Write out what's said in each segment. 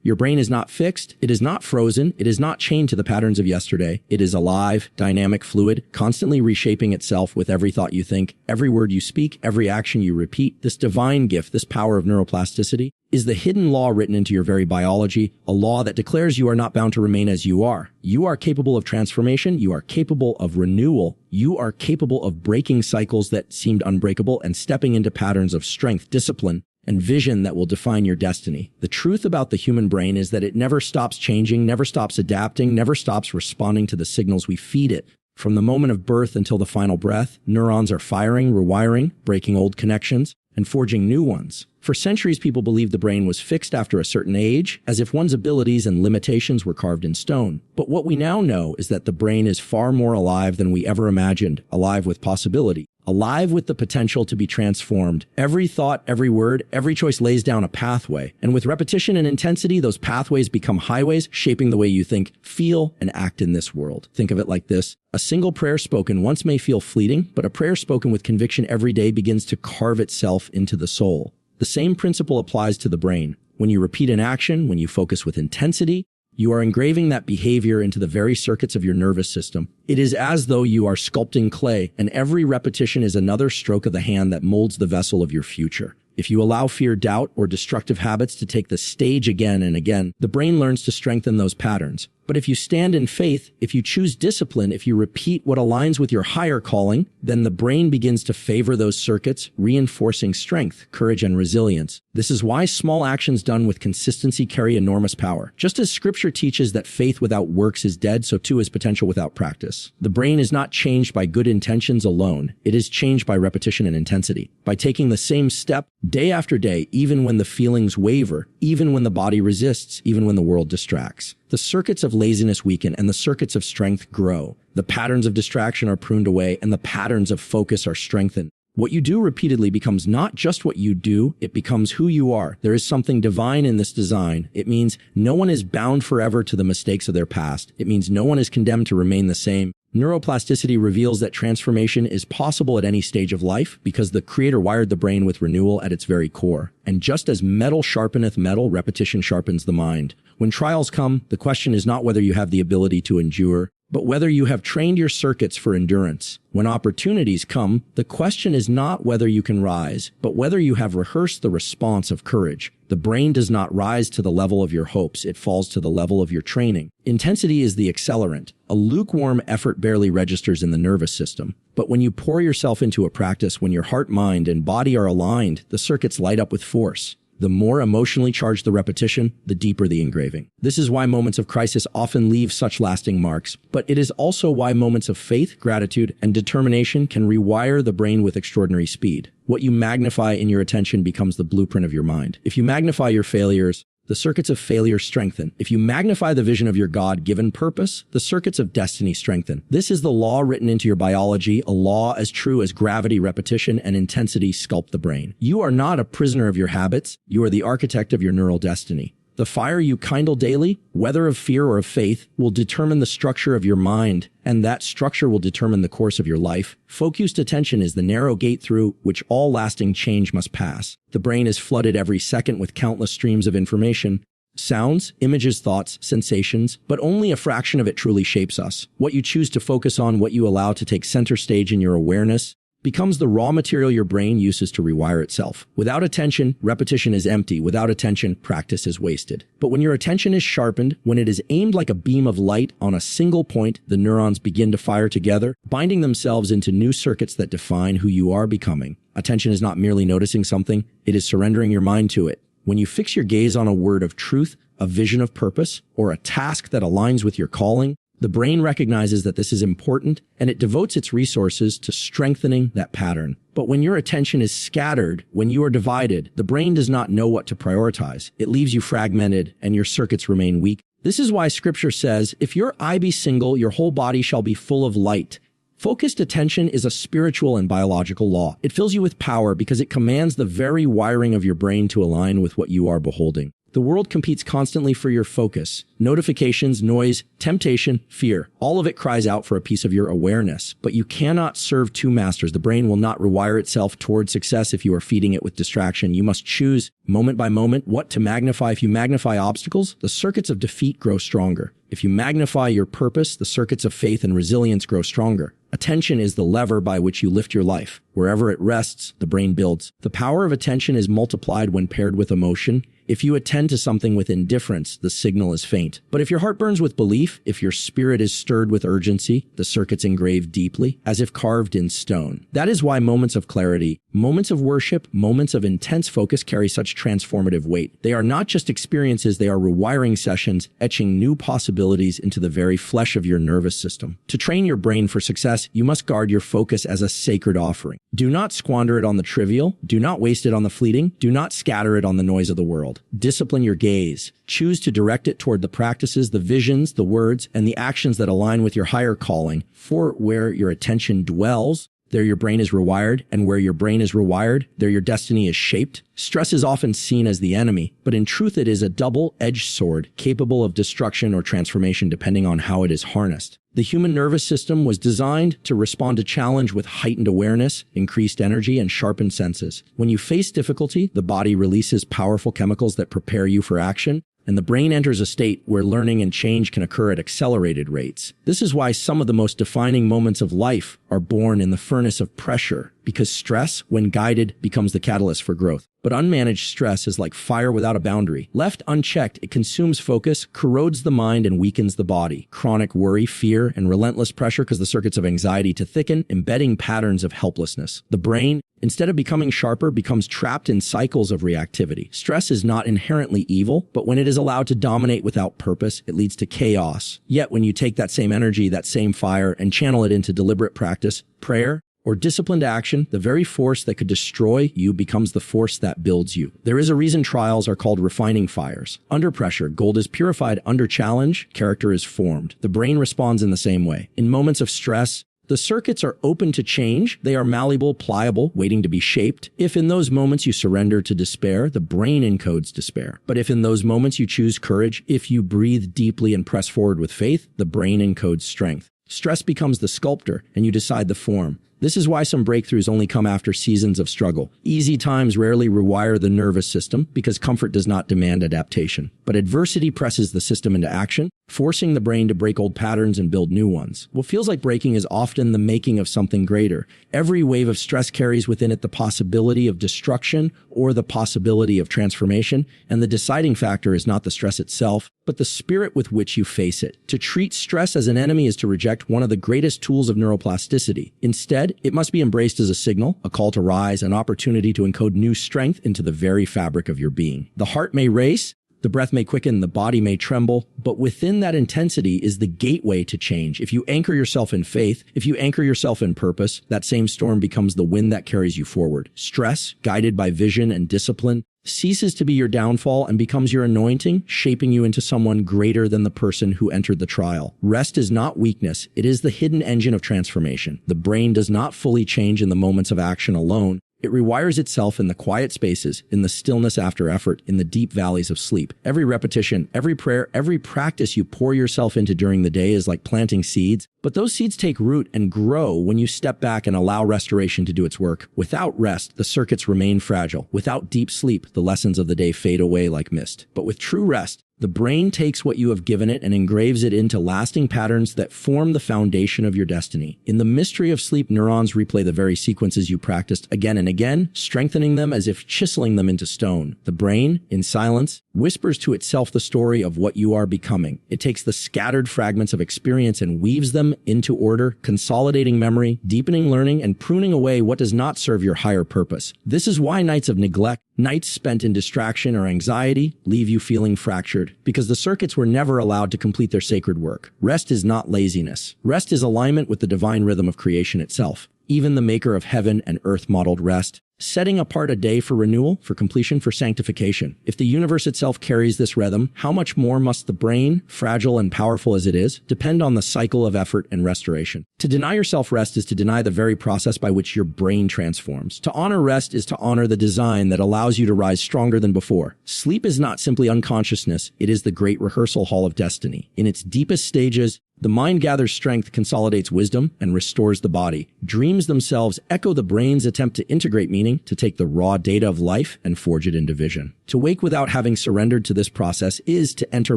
Your brain is not fixed, it is not frozen, it is not chained to the patterns of yesterday. It is alive, dynamic, fluid, constantly reshaping itself with every thought you think, every word you speak, every action you repeat. This divine gift, this power of neuroplasticity, is the hidden law written into your very biology, a law that declares you are not bound to remain as you are. You are capable of transformation, you are capable of renewal, you are capable of breaking cycles that seemed unbreakable and stepping into patterns of strength, discipline, and vision that will define your destiny. The truth about the human brain is that it never stops changing, never stops adapting, never stops responding to the signals we feed it. From the moment of birth until the final breath, neurons are firing, rewiring, breaking old connections, and forging new ones. For centuries, people believed the brain was fixed after a certain age, as if one's abilities and limitations were carved in stone. But what we now know is that the brain is far more alive than we ever imagined, alive with possibility, alive with the potential to be transformed. Every thought, every word, every choice lays down a pathway. And with repetition and intensity, those pathways become highways, shaping the way you think, feel, and act in this world. Think of it like this. A single prayer spoken once may feel fleeting, but a prayer spoken with conviction every day begins to carve itself into the soul. The same principle applies to the brain. When you repeat an action, when you focus with intensity, you are engraving that behavior into the very circuits of your nervous system. It is as though you are sculpting clay, and every repetition is another stroke of the hand that molds the vessel of your future. If you allow fear, doubt, or destructive habits to take the stage again and again, the brain learns to strengthen those patterns. But if you stand in faith, if you choose discipline, if you repeat what aligns with your higher calling, then the brain begins to favor those circuits, reinforcing strength, courage, and resilience. This is why small actions done with consistency carry enormous power. Just as Scripture teaches that faith without works is dead, so too is potential without practice. The brain is not changed by good intentions alone. It is changed by repetition and intensity. By taking the same step day after day, even when the feelings waver, even when the body resists, even when the world distracts. The circuits of laziness weaken and the circuits of strength grow. The patterns of distraction are pruned away and the patterns of focus are strengthened. What you do repeatedly becomes not just what you do, it becomes who you are. There is something divine in this design. It means no one is bound forever to the mistakes of their past. It means no one is condemned to remain the same. Neuroplasticity reveals that transformation is possible at any stage of life because the Creator wired the brain with renewal at its very core. And just as metal sharpeneth metal, repetition sharpens the mind. When trials come, the question is not whether you have the ability to endure, but whether you have trained your circuits for endurance. When opportunities come, the question is not whether you can rise, but whether you have rehearsed the response of courage. The brain does not rise to the level of your hopes, it falls to the level of your training. Intensity is the accelerant. A lukewarm effort barely registers in the nervous system. But when you pour yourself into a practice, when your heart, mind, and body are aligned, the circuits light up with force. The more emotionally charged the repetition, the deeper the engraving. This is why moments of crisis often leave such lasting marks, but it is also why moments of faith, gratitude, and determination can rewire the brain with extraordinary speed. What you magnify in your attention becomes the blueprint of your mind. If you magnify your failures, the circuits of failure strengthen. If you magnify the vision of your God-given purpose, the circuits of destiny strengthen. This is the law written into your biology, a law as true as gravity, repetition, and intensity sculpt the brain. You are not a prisoner of your habits. You are the architect of your neural destiny. The fire you kindle daily, whether of fear or of faith, will determine the structure of your mind, and that structure will determine the course of your life. Focused attention is the narrow gate through which all lasting change must pass. The brain is flooded every second with countless streams of information, sounds, images, thoughts, sensations, but only a fraction of it truly shapes us. What you choose to focus on, what you allow to take center stage in your awareness, becomes the raw material your brain uses to rewire itself. Without attention, repetition is empty. Without attention, practice is wasted. But when your attention is sharpened, when it is aimed like a beam of light on a single point, the neurons begin to fire together, binding themselves into new circuits that define who you are becoming. Attention is not merely noticing something, it is surrendering your mind to it. When you fix your gaze on a word of truth, a vision of purpose, or a task that aligns with your calling, the brain recognizes that this is important, and it devotes its resources to strengthening that pattern. But when your attention is scattered, when you are divided, the brain does not know what to prioritize. It leaves you fragmented, and your circuits remain weak. This is why Scripture says, "If your eye be single, your whole body shall be full of light." Focused attention is a spiritual and biological law. It fills you with power because it commands the very wiring of your brain to align with what you are beholding. The world competes constantly for your focus. Notifications, noise, temptation, fear. All of it cries out for a piece of your awareness. But you cannot serve two masters. The brain will not rewire itself toward success if you are feeding it with distraction. You must choose moment by moment what to magnify. If you magnify obstacles, the circuits of defeat grow stronger. If you magnify your purpose, the circuits of faith and resilience grow stronger. Attention is the lever by which you lift your life. Wherever it rests, the brain builds. The power of attention is multiplied when paired with emotion. If you attend to something with indifference, the signal is faint. But if your heart burns with belief, if your spirit is stirred with urgency, the circuits engrave deeply, as if carved in stone. That is why moments of clarity, moments of worship, moments of intense focus carry such transformative weight. They are not just experiences, they are rewiring sessions, etching new possibilities into the very flesh of your nervous system. To train your brain for success, you must guard your focus as a sacred offering. Do not squander it on the trivial. Do not waste it on the fleeting. Do not scatter it on the noise of the world. Discipline your gaze. Choose to direct it toward the practices, the visions, the words, and the actions that align with your higher calling. For where your attention dwells, there your brain is rewired, and where your brain is rewired, there your destiny is shaped. Stress is often seen as the enemy, but in truth it is a double-edged sword, capable of destruction or transformation depending on how it is harnessed. The human nervous system was designed to respond to challenge with heightened awareness, increased energy, and sharpened senses. When you face difficulty, the body releases powerful chemicals that prepare you for action, and the brain enters a state where learning and change can occur at accelerated rates. This is why some of the most defining moments of life are born in the furnace of pressure, because stress, when guided, becomes the catalyst for growth. But unmanaged stress is like fire without a boundary. Left unchecked, it consumes focus, corrodes the mind, and weakens the body. Chronic worry, fear, and relentless pressure cause the circuits of anxiety to thicken, embedding patterns of helplessness. The brain, instead of becoming sharper, becomes trapped in cycles of reactivity. Stress is not inherently evil, but when it is allowed to dominate without purpose, it leads to chaos. Yet when you take that same energy, that same fire, and channel it into deliberate practice, prayer, or disciplined action, the very force that could destroy you becomes the force that builds you. There is a reason trials are called refining fires. Under pressure, gold is purified. Under challenge, character is formed. The brain responds in the same way. In moments of stress, the circuits are open to change. They are malleable, pliable, waiting to be shaped. If in those moments you surrender to despair, the brain encodes despair. But if in those moments you choose courage, if you breathe deeply and press forward with faith, the brain encodes strength. Stress becomes the sculptor, and you decide the form. This is why some breakthroughs only come after seasons of struggle. Easy times rarely rewire the nervous system because comfort does not demand adaptation. But adversity presses the system into action, forcing the brain to break old patterns and build new ones. What feels like breaking is often the making of something greater. Every wave of stress carries within it the possibility of destruction or the possibility of transformation, and the deciding factor is not the stress itself, but the spirit with which you face it. To treat stress as an enemy is to reject one of the greatest tools of neuroplasticity. Instead, it must be embraced as a signal, a call to rise, an opportunity to encode new strength into the very fabric of your being. The heart may race, the breath may quicken, the body may tremble, but within that intensity is the gateway to change. If you anchor yourself in faith, if you anchor yourself in purpose, that same storm becomes the wind that carries you forward. Stress, guided by vision and discipline, ceases to be your downfall and becomes your anointing, shaping you into someone greater than the person who entered the trial. Rest is not weakness. It is the hidden engine of transformation. The brain does not fully change in the moments of action alone. It rewires itself in the quiet spaces, in the stillness after effort, in the deep valleys of sleep. Every repetition, every prayer, every practice you pour yourself into during the day is like planting seeds, but those seeds take root and grow when you step back and allow restoration to do its work. Without rest, the circuits remain fragile. Without deep sleep, the lessons of the day fade away like mist. But with true rest, the brain takes what you have given it and engraves it into lasting patterns that form the foundation of your destiny. In the mystery of sleep, neurons replay the very sequences you practiced again and again, strengthening them as if chiseling them into stone. The brain, in silence, whispers to itself the story of what you are becoming. It takes the scattered fragments of experience and weaves them into order, consolidating memory, deepening learning, and pruning away what does not serve your higher purpose. This is why nights of neglect, nights spent in distraction or anxiety, leave you feeling fractured, because the circuits were never allowed to complete their sacred work. Rest is not laziness. Rest is alignment with the divine rhythm of creation itself. Even the maker of heaven and earth modeled rest, setting apart a day for renewal, for completion, for sanctification. If the universe itself carries this rhythm, how much more must the brain, fragile and powerful as it is, depend on the cycle of effort and restoration? To deny yourself rest is to deny the very process by which your brain transforms. To honor rest is to honor the design that allows you to rise stronger than before. Sleep is not simply unconsciousness, it is the great rehearsal hall of destiny. In its deepest stages, the mind gathers strength, consolidates wisdom, and restores the body. Dreams themselves echo the brain's attempt to integrate meaning, to take the raw data of life and forge it into vision. To wake without having surrendered to this process is to enter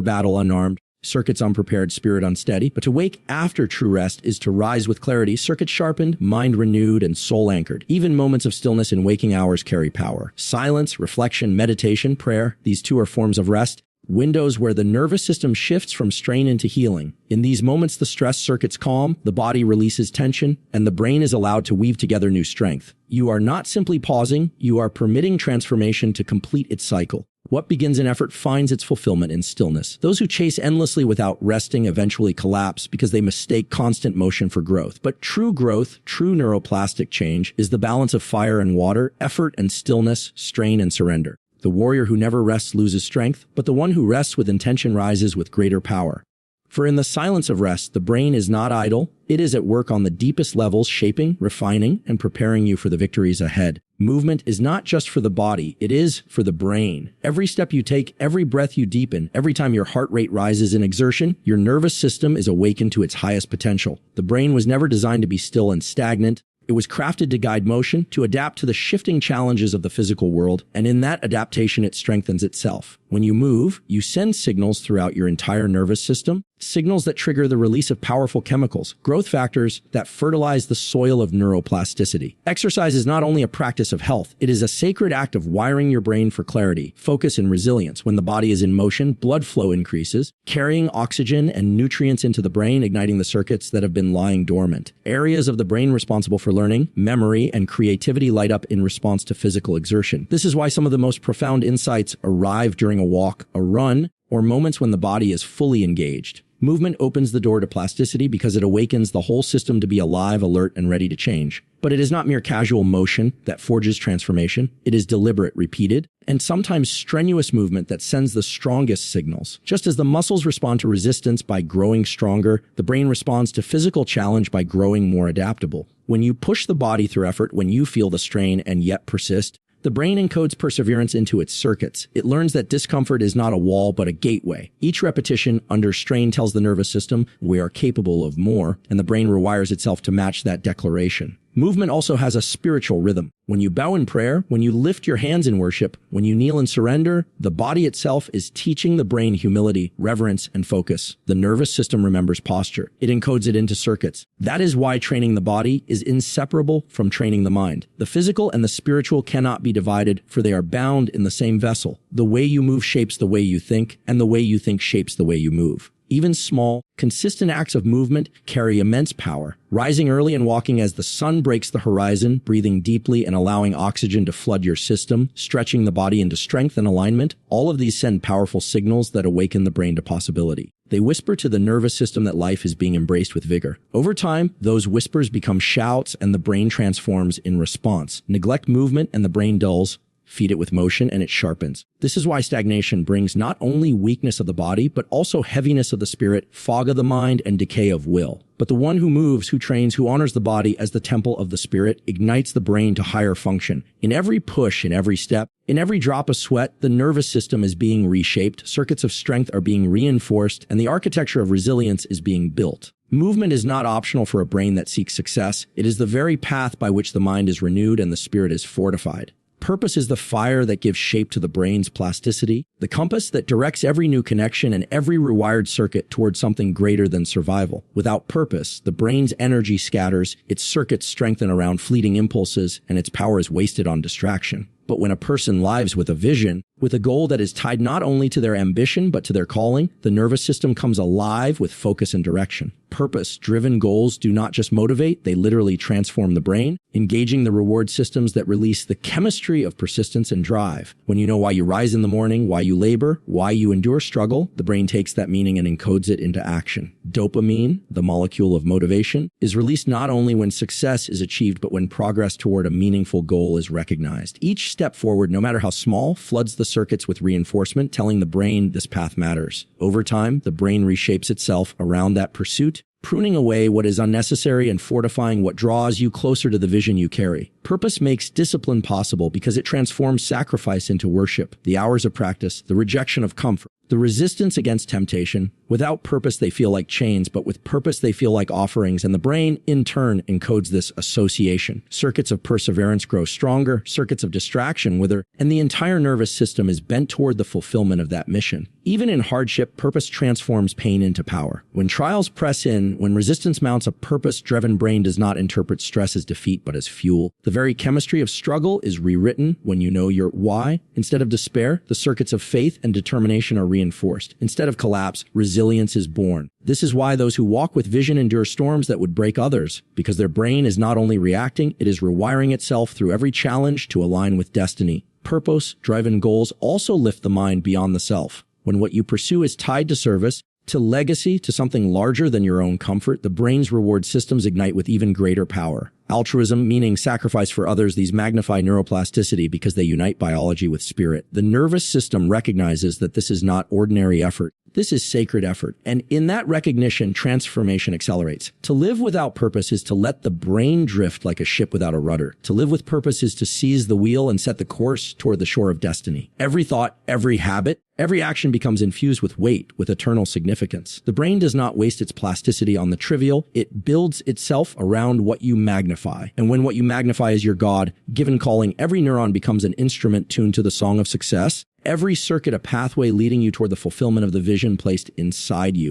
battle unarmed, circuits unprepared, spirit unsteady. But to wake after true rest is to rise with clarity, circuits sharpened, mind renewed, and soul anchored. Even moments of stillness in waking hours carry power. Silence, reflection, meditation, prayer, these two are forms of rest. Windows where the nervous system shifts from strain into healing. In these moments, the stress circuits calm, the body releases tension, and the brain is allowed to weave together new strength. You are not simply pausing, you are permitting transformation to complete its cycle. What begins in effort finds its fulfillment in stillness. Those who chase endlessly without resting eventually collapse because they mistake constant motion for growth. But true growth, true neuroplastic change, is the balance of fire and water, effort and stillness, strain and surrender. The warrior who never rests loses strength, but the one who rests with intention rises with greater power. For in the silence of rest, the brain is not idle. It is at work on the deepest levels, shaping, refining, and preparing you for the victories ahead. Movement is not just for the body, it is for the brain. Every step you take, every breath you deepen, every time your heart rate rises in exertion, your nervous system is awakened to its highest potential. The brain was never designed to be still and stagnant. It was crafted to guide motion, to adapt to the shifting challenges of the physical world, and in that adaptation it strengthens itself. When you move, you send signals throughout your entire nervous system, signals that trigger the release of powerful chemicals, growth factors that fertilize the soil of neuroplasticity. Exercise is not only a practice of health, it is a sacred act of wiring your brain for clarity, focus, and resilience. When the body is in motion, blood flow increases, carrying oxygen and nutrients into the brain, igniting the circuits that have been lying dormant. Areas of the brain responsible for learning, memory, and creativity light up in response to physical exertion. This is why some of the most profound insights arrive during a walk, a run, or moments when the body is fully engaged. Movement opens the door to plasticity because it awakens the whole system to be alive, alert, and ready to change. But it is not mere casual motion that forges transformation. It is deliberate, repeated, and sometimes strenuous movement that sends the strongest signals. Just as the muscles respond to resistance by growing stronger, the brain responds to physical challenge by growing more adaptable. When you push the body through effort, when you feel the strain and yet persist, the brain encodes perseverance into its circuits. It learns that discomfort is not a wall, but a gateway. Each repetition under strain tells the nervous system, we are capable of more, and the brain rewires itself to match that declaration. Movement also has a spiritual rhythm. When you bow in prayer, when you lift your hands in worship, when you kneel in surrender, the body itself is teaching the brain humility, reverence, and focus. The nervous system remembers posture. It encodes it into circuits. That is why training the body is inseparable from training the mind. The physical and the spiritual cannot be divided, for they are bound in the same vessel. The way you move shapes the way you think, and the way you think shapes the way you move. Even small, consistent acts of movement carry immense power. Rising early and walking as the sun breaks the horizon, breathing deeply and allowing oxygen to flood your system, stretching the body into strength and alignment, all of these send powerful signals that awaken the brain to possibility. They whisper to the nervous system that life is being embraced with vigor. Over time, those whispers become shouts and the brain transforms in response. Neglect movement and the brain dulls. Feed it with motion and it sharpens. This is why stagnation brings not only weakness of the body, but also heaviness of the spirit, fog of the mind, and decay of will. But the one who moves, who trains, who honors the body as the temple of the spirit, ignites the brain to higher function. In every push, in every step, in every drop of sweat, the nervous system is being reshaped, circuits of strength are being reinforced, and the architecture of resilience is being built. Movement is not optional for a brain that seeks success. It is the very path by which the mind is renewed and the spirit is fortified. Purpose is the fire that gives shape to the brain's plasticity, the compass that directs every new connection and every rewired circuit towards something greater than survival. Without purpose, the brain's energy scatters, its circuits strengthen around fleeting impulses, and its power is wasted on distraction. But when a person lives with a vision, with a goal that is tied not only to their ambition but to their calling, the nervous system comes alive with focus and direction. Purpose-driven goals do not just motivate, they literally transform the brain, engaging the reward systems that release the chemistry of persistence and drive. When you know why you rise in the morning, why you labor, why you endure struggle, the brain takes that meaning and encodes it into action. Dopamine, the molecule of motivation, is released not only when success is achieved, but when progress toward a meaningful goal is recognized. Each step forward, no matter how small, floods the circuits with reinforcement, telling the brain this path matters. Over time, the brain reshapes itself around that pursuit, pruning away what is unnecessary and fortifying what draws you closer to the vision you carry. Purpose makes discipline possible because it transforms sacrifice into worship, the hours of practice, the rejection of comfort, the resistance against temptation. Without purpose, they feel like chains, but with purpose, they feel like offerings, and the brain, in turn, encodes this association. Circuits of perseverance grow stronger, circuits of distraction wither, and the entire nervous system is bent toward the fulfillment of that mission. Even in hardship, purpose transforms pain into power. When trials press in, when resistance mounts, a purpose-driven brain does not interpret stress as defeat, but as fuel. The very chemistry of struggle is rewritten when you know your why. Instead of despair, the circuits of faith and determination are reinforced. Instead of collapse, resilience is born. This is why those who walk with vision endure storms that would break others, because their brain is not only reacting, it is rewiring itself through every challenge to align with destiny. Purpose-driven goals also lift the mind beyond the self. When what you pursue is tied to service, to legacy, to something larger than your own comfort, the brain's reward systems ignite with even greater power. Altruism, meaning sacrifice for others, these magnify neuroplasticity because they unite biology with spirit. The nervous system recognizes that this is not ordinary effort. This is sacred effort. And in that recognition, transformation accelerates. To live without purpose is to let the brain drift like a ship without a rudder. To live with purpose is to seize the wheel and set the course toward the shore of destiny. Every thought, every habit, every action becomes infused with weight, with eternal significance. The brain does not waste its plasticity on the trivial. It builds itself around what you magnify. And when what you magnify is your God, given calling, every neuron becomes an instrument tuned to the song of success. Every circuit a pathway leading you toward the fulfillment of the vision placed inside you.